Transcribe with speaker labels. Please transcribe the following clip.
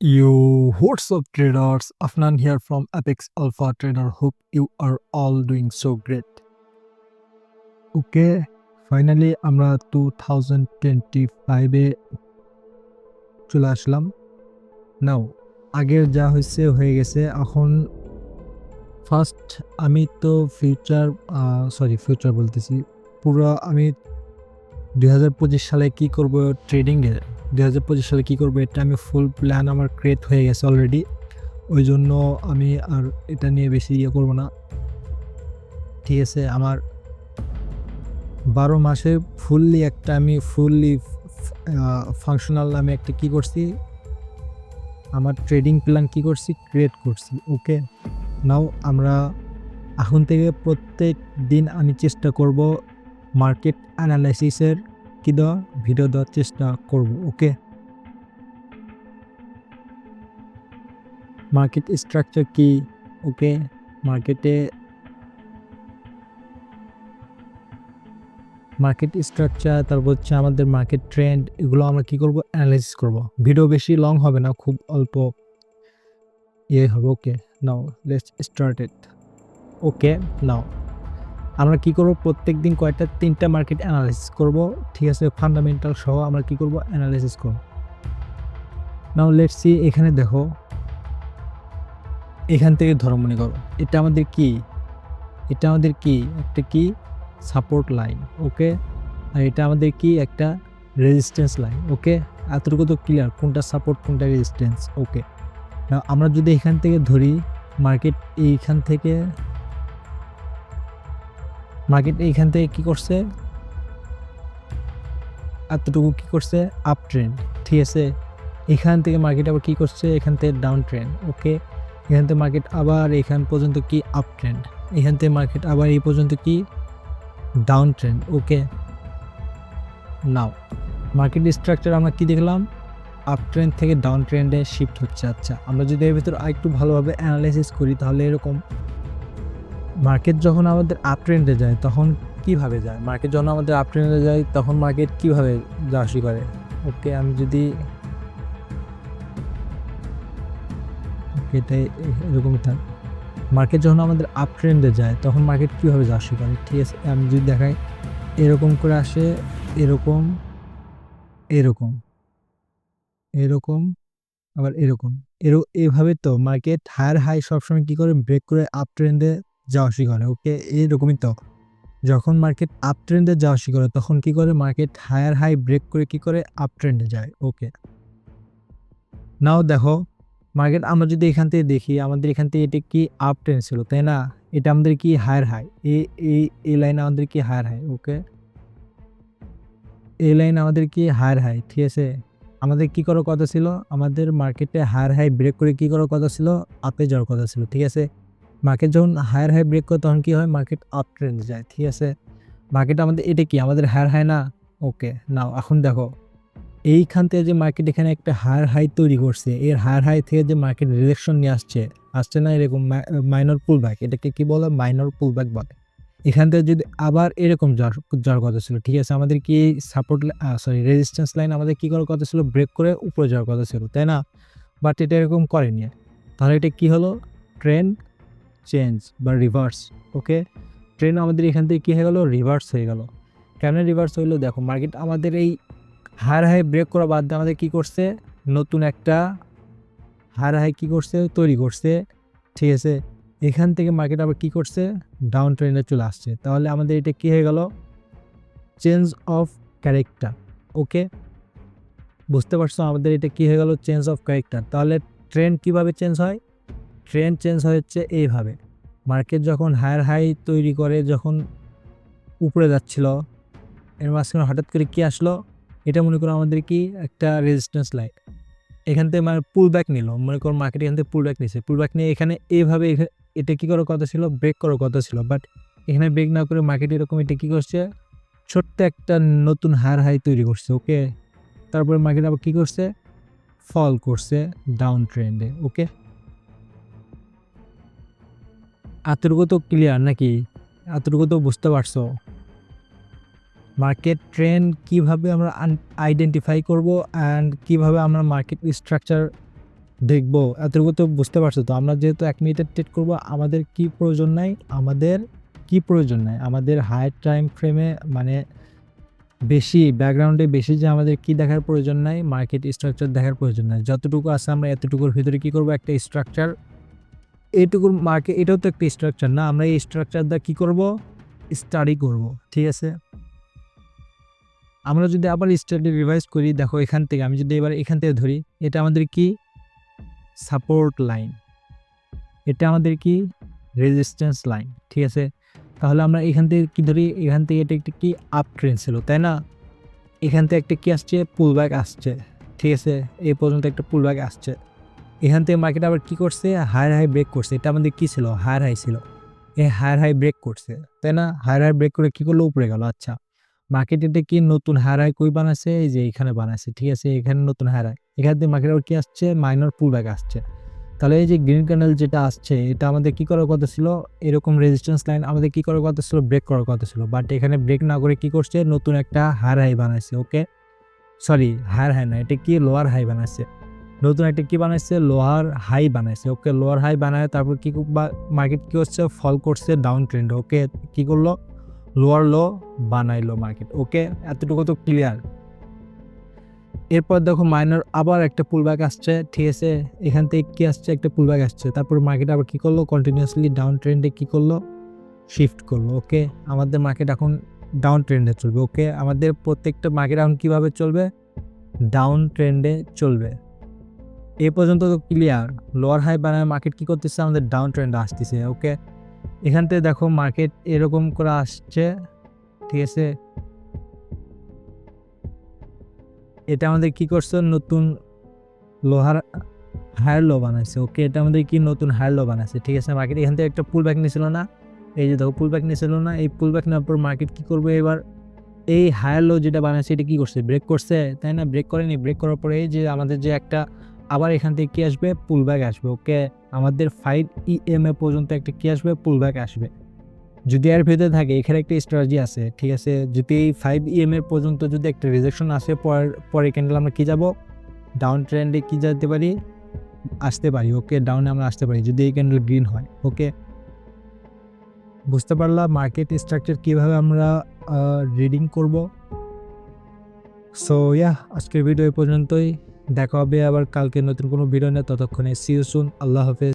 Speaker 1: Yo, what's up, traders? Afnan here from Apex Alpha Trader. Hope you are all doing so great. Okay, finally আমরা 2025 এ চলে আসলাম। নাও আগের যা হয়ে গেছে। এখন ফার্স্ট আমি তো ফিউচার বলতেছি, পুরো আমি 2025 সালে কি করব ট্রেডিংয়ে, 2025 সালে কি করব এটা আমি ফুল প্ল্যান আমার ক্রিয়েট হয়ে গেছে অলরেডি। ওই জন্য আমি আর এটা নিয়ে বেশি করব না, ঠিক আছে। আমার 12 মাসে ফুললি ফাংশনাল আমি একটা কি করছি, আমার ট্রেডিং প্ল্যান কি করছি, ক্রিয়েট করছি। ওকে, নাও আমরা এখন থেকে প্রত্যেক দিন আমি চেষ্টা করব মার্কেট অ্যানালাইসিসের ভিডিও দেওয়ার চেষ্টা করব। ওকে, মার্কেট স্ট্রাকচার কি, ওকে, মার্কেট স্ট্রাকচার, তারপর হচ্ছে আমাদের মার্কেট ট্রেন্ড, এগুলো আমরা কি করব, অ্যানালাইসিস করব। ভিডিও বেশি লং হবে না, খুব অল্প হবে। ওকে, নাও লেটস স্টার্ট ইট। ওকে, নাও আমরা কি করব, প্রত্যেক দিন তিনটা মার্কেট অ্যানালাইসিস করব, ঠিক আছে। ফান্ডামেন্টাল সহ আমরা কি করব, অ্যানালাইসিস করব। নাও লেটস সি, এখানে দেখো, এখান থেকে ধরো, মনে করো এটা আমাদের কি একটা কি সাপোর্ট লাইন। ওকে, আর এটা আমাদের কি একটা রেজিস্ট্যান্স লাইন। ওকে, এতটুকু তো ক্লিয়ার, কোনটা সাপোর্ট কোনটা রেজিস্ট্যান্স। ওকে, আমরা যদি এখান থেকে ধরি, মার্কেট এইখান থেকে কি করছে, এতটুকু কি করছে, আপ ট্রেন্ড, ঠিক আছে। এখান থেকে মার্কেট আবার কি করছে, এখান থেকে ডাউন ট্রেন্ড। ওকে, এখান থেকে মার্কেট আবার এখান পর্যন্ত কি আপ ট্রেন্ড, এখান থেকে মার্কেট আবার এই পর্যন্ত কি ডাউন ট্রেন্ড। ওকে, নাও মার্কেট স্ট্রাকচার আমরা কি দেখলাম, আপ ট্রেন্ড থেকে ডাউন ট্রেন্ডে শিফট হচ্ছে। আচ্ছা, আমরা যদি এর ভিতর আরেকটু ভালোভাবে অ্যানালাইসিস করি, তাহলে এরকম মার্কেট যখন আমাদের আপ ট্রেন্ডে যায় তখন কিভাবে যায়, তখন মার্কেট কিভাবে যাওয়া শুরু করে। ওকে, আমি যদি এটাই এরকমই থাক, মার্কেট যখন আমাদের আপ ট্রেন্ডে যায় তখন মার্কেট কীভাবে যাওয়া শুরু করে, ঠিক আছে। আমি যদি দেখাই, এরকম করে আসে, এরকম এরকম এরকম আবার এরকম, এভাবে তো মার্কেট হায়ার হাই সবসময় কি করে, ব্রেক করে আপ ট্রেন্ডে যাওয়া শুরু করে। ওকে, এরকমই তো, যখন মার্কেট আপ ট্রেন্ডে যাওয়া শুরু করে তখন কি করে, মার্কেট হায়ার হাই ব্রেক করে কি করে আপ ট্রেন্ডে যায়। ওকে, নাও দেখো মার্কেট আমরা যদি এখান থেকে দেখি, আমাদের এখান থেকে এটা কি আপ ট্রেন্ড ছিল, তাই না। এটা আমাদের কি হায়ার হাই, এই লাইন আমাদের কি হায়ার হাই। ওকে, এই লাইন আমাদের কি হায়ার হাই, ঠিক আছে। আমাদের কি করার কথা ছিল, আমাদের মার্কেটে হায়ার হাই ব্রেক করে কি করার কথা ছিল, আপে যাওয়ার কথা ছিল, ঠিক আছে। মার্কেট যখন হায়ার হাই ব্রেক করে তখন কি হয়, মার্কেট আপ ট্রেন্ডে যায়, ঠিক আছে। মার্কেট আমাদের এটা কি, আমাদের হায়ার হাই না। ওকে, নাও এখন দেখো, এইখান থেকে যে মার্কেট এখানে একটা হায়ার হাই তৈরি করছে, এর হায়ার হাই থেকে যে মার্কেট রিজেকশন নিয়ে আসছে না, এরকম মাইনর পুলব্যাক, এটাকে কি বলে, মাইনর পুলব্যাক বলে। এখান থেকে যদি আবার এরকম যাওয়ার কথা ছিল, ঠিক আছে। আমাদের কি রেজিস্ট্যান্স লাইন আমাদের কি করার কথা ছিল, ব্রেক করে উপরে যাওয়ার কথা ছিল, তাই না। বাট এটা এরকম করেনি, তাহলে এটা কি হলো, ট্রেন্ড চেঞ্জ বা রিভার্স। ওকে, ট্রেন্ড আমাদের এখান থেকে কী হয়ে গেল, রিভার্স হয়ে গেল। কেন রিভার্স হইলো, দেখো মার্কেট আমাদের এই হায়ার হাই ব্রেক করা বাদ দিয়ে আমাদের কী করছে, নতুন একটা হায়ার হাই কী করছে, তৈরি করছে, ঠিক আছে। এখান থেকে মার্কেট আবার কী করছে, ডাউন ট্রেন্ডে চলে আসছে। তাহলে আমাদের এটা কী হয়ে গেল, চেঞ্জ অফ ক্যারেক্টার। ওকে, বুঝতে পারছো, আমাদের এটা কী হয়ে গেল, চেঞ্জ অফ ক্যারেক্টার। তাহলে ট্রেন্ড কীভাবে চেঞ্জ হয়, ট্রেন্ড চেঞ্জ হচ্ছে এইভাবে, মার্কেট যখন হায়ার হাই তৈরি করে, যখন উপরে যাচ্ছিল, এর মাঝখানে হঠাৎ করে কি আসলো, এটা মনে করো আমাদের কি একটা রেজিস্ট্যান্স লাইন, এখান থেকে মানে পুল ব্যাক নিল, মনে করো মার্কেট এখান থেকে পুল ব্যাক নিয়েছে, পুল ব্যাক নিয়ে এখানে এইভাবে এটা কী করার কথা ছিল, ব্রেক করার কথা ছিল। বাট এখানে ব্রেক না করে মার্কেট এরকম এটা কী করছে, ছোট্ট একটা নতুন হায়ার হাই তৈরি করছে। ওকে, তারপরে মার্কেট আবার কী করছে, ফল করছে ডাউন ট্রেন্ডে। ওকে, এতটুকু তো ক্লিয়ার নাকি, এতটুকু তো বুঝতে পারছো। মার্কেট ট্রেন্ড কিভাবে আমরা আইডেন্টিফাই করব, অ্যান্ড কিভাবে আমরা মার্কেট স্ট্রাকচার দেখবো। এতটুকু তো বুঝতে পারছো তো, আমরা যেহেতু 1 মিনিটের ট্রেড করবো, আমাদের কি প্রয়োজন নাই, আমাদের হাই টাইম ফ্রেমে মানে বেশি ব্যাকগ্রাউন্ডে বেশি যে আমাদের কি দেখার প্রয়োজন নাই, মার্কেট স্ট্রাকচার দেখার প্রয়োজন নাই। যতটুকু আছে আমরা এতটুকুর ভিতরে কি করব, একটা স্ট্রাকচার, এইটুকুর মার্কেট, এটাও তো একটা স্ট্রাকচার না, আমরা এই স্ট্রাকচার দিয়ে কি করব, স্টাডি করব। ঠিক আছে, আমরা যদি আবার স্টাডি রিভাইজ করি, দেখো এখান থেকে আমি যদি এবার এখান থেকে ধরি, এটা আমাদের কি সাপোর্ট লাইন, এটা আমাদের কি রেজিস্ট্যান্স লাইন। ঠিক আছে, তাহলে আমরা এখান থেকে কি ধরি, এখান থেকে এটা একটা কি আপ ট্রেন্ড ছিল, তাই না? এখান থেকে একটা কি আসছে, পুলব্যাক আসছে। ঠিক আছে, এই পর্যন্ত একটা পুলব্যাক আসছে। এখান থেকে মার্কেট আবার কি করছে, হায়ার হাই ব্রেক করছে। এটা আমাদের কি ছিল, হায়ার হাই ছিল। এই হায়ার হাই ব্রেক করছে, তাই না? হায়ার হাই ব্রেক করে কি করলো, উপরে গেল। আচ্ছা, মার্কেট এটা কি নতুন হায়ার হাই কই বানাইছে, এই যে এখানে বানাইছে। ঠিক আছে, এখানে নতুন হায়ার হাই, এখান থেকে মার্কেট আবার কি আসছে, মাইনর পুলব্যাক আসছে। তাহলে এই যে গ্রিন ক্যান্ডেল যেটা আসছে, এটা আমাদের কি করার কথা ছিল, এরকম রেজিস্ট্যান্স লাইন আমাদের কি করার কথা ছিল, ব্রেক করার কথা ছিল। বাট এখানে ব্রেক না করে কি করছে, নতুন একটা হায়ার হাই বানাইছে। ওকে, সরি, হায়ার হাই না, এটা কি লোয়ার হাই বানাইছে। নতুন একটা কি বানাইছে, লোয়ার হাই বানাইছে। ওকে, লোয়ার হাই বানায় তারপর কি মার্কেট কি হচ্ছে, ফল করছে ডাউন ট্রেন্ড। ওকে, কি করলো, লোয়ার লো বানাইলো মার্কেট। ওকে, এতটুকু তো ক্লিয়ার। এরপর দেখো মাইনর আবার একটা পুলব্যাক আসছে। ঠিক আছে, এখান থেকে কি আসছে, একটা পুলব্যাক আসছে। তারপর মার্কেট আবার কি করলো, কন্টিনিউয়াসলি ডাউন ট্রেন্ডে কি করলো, শিফট করলো। ওকে, আমাদের মার্কেট এখন ডাউন ট্রেন্ডে চলবে। ওকে, আমাদের প্রত্যেকটা মার্কেট এখন কিভাবে চলবে, ডাউন ট্রেন্ডে চলবে। এ পর্যন্ত তো ক্লিয়ার। লোয়ার হাই বানায় মার্কেট কি করতেছে, আমাদের ডাউন ট্রেন্ডে আসতেছে। ওকে, এখান থেকে দেখো মার্কেট এরকম করে আসছে। ঠিক আছে, এটা আমাদের কি করছে, নতুন লোহার হায়ার লো বানাইছে। ওকে, এটা আমাদের কি নতুন হায়ার লো বানাইছে। ঠিক আছে, মার্কেট এখান থেকে একটা পুল ব্যাক নিয়েছিল না, এই যে দেখো পুল ব্যাক নিয়েছিল না, এই পুল ব্যাক নেওয়ার পর মার্কেট কি করবে, এবার এই হায়ার লো যেটা বানাইছে এটা কি করছে, ব্রেক করছে, তাই না? ব্রেক করেনি, ব্রেক করার পরে এই যে আমাদের যে একটা আবার এখান থেকে কি আসবে, পুল ব্যাক আসবে। ওকে, আমাদের 5 EMA পর্যন্ত একটা কি আসবে, পুল ব্যাক আসবে। যদি এর ভেতরে থাকে, এখানে একটা স্ট্র্যাটেজি আছে। ঠিক আছে, যদি এই 5 EMA পর্যন্ত যদি একটা রিজেকশন আসে, পরে ক্যান্ডেল আমরা কি যাব, ডাউন ট্রেন্ডে কি যেতে পারি, আসতে পারি। ওকে, ডাউনে আমরা আসতে পারি যদি এই ক্যান্ডেল গ্রিন হয়। ওকে, বুঝতে পারলাম মার্কেট স্ট্রাকচার কিভাবে আমরা রিডিং করব। সো আজকের ভিডিও এই পর্যন্তই। দেখা হবে আবার কালকে নতুন কোনো ভিডিও নিয়ে। ততক্ষণে সি ইউ সুন। আল্লাহ হাফেজ।